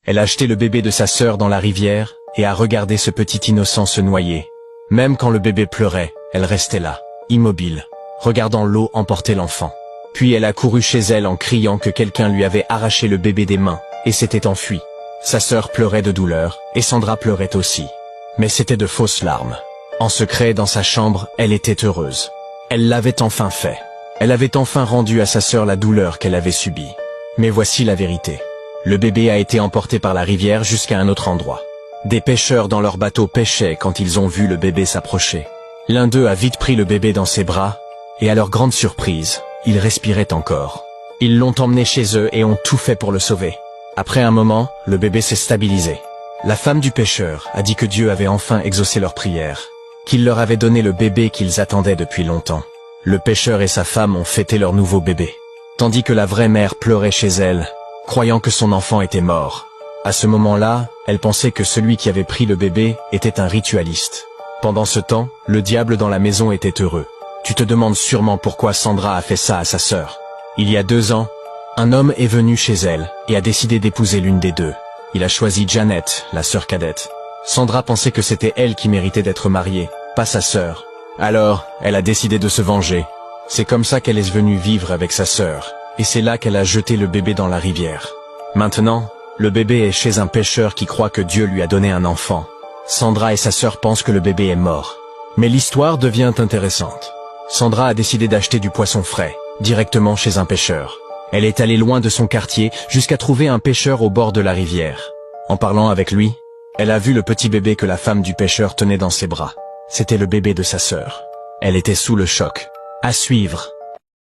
Elle a jeté le bébé de sa sœur dans la rivière et a regardé ce petit innocent se noyer. Même quand le bébé pleurait, elle restait là, immobile, regardant l'eau emporter l'enfant. Puis elle a couru chez elle en criant que quelqu'un lui avait arraché le bébé des mains et s'était enfui. Sa sœur pleurait de douleur et Sandra pleurait aussi. Mais c'était de fausses larmes. En secret, dans sa chambre, elle était heureuse. Elle l'avait enfin fait. Elle avait enfin rendu à sa sœur la douleur qu'elle avait subie. Mais voici la vérité. Le bébé a été emporté par la rivière jusqu'à un autre endroit. Des pêcheurs dans leur bateau pêchaient quand ils ont vu le bébé s'approcher. L'un d'eux a vite pris le bébé dans ses bras, et à leur grande surprise, il respirait encore. Ils l'ont emmené chez eux et ont tout fait pour le sauver. Après un moment, le bébé s'est stabilisé. La femme du pêcheur a dit que Dieu avait enfin exaucé leur prière, qu'il leur avait donné le bébé qu'ils attendaient depuis longtemps. Le pêcheur et sa femme ont fêté leur nouveau bébé, tandis que la vraie mère pleurait chez elle, croyant que son enfant était mort. À ce moment-là, elle pensait que celui qui avait pris le bébé était un ritualiste. Pendant ce temps, le diable dans la maison était heureux. Tu te demandes sûrement pourquoi Sandra a fait ça à sa sœur. Il y a 2 ans, un homme est venu chez elle et a décidé d'épouser l'une des deux. Il a choisi Janet, la sœur cadette. Sandra pensait que c'était elle qui méritait d'être mariée, pas sa sœur. Alors, elle a décidé de se venger. C'est comme ça qu'elle est venue vivre avec sa sœur, et c'est là qu'elle a jeté le bébé dans la rivière. Maintenant, le bébé est chez un pêcheur qui croit que Dieu lui a donné un enfant. Sandra et sa sœur pensent que le bébé est mort. Mais l'histoire devient intéressante. Sandra a décidé d'acheter du poisson frais, directement chez un pêcheur. Elle est allée loin de son quartier jusqu'à trouver un pêcheur au bord de la rivière. En parlant avec lui, elle a vu le petit bébé que la femme du pêcheur tenait dans ses bras. C'était le bébé de sa sœur. Elle était sous le choc. À suivre.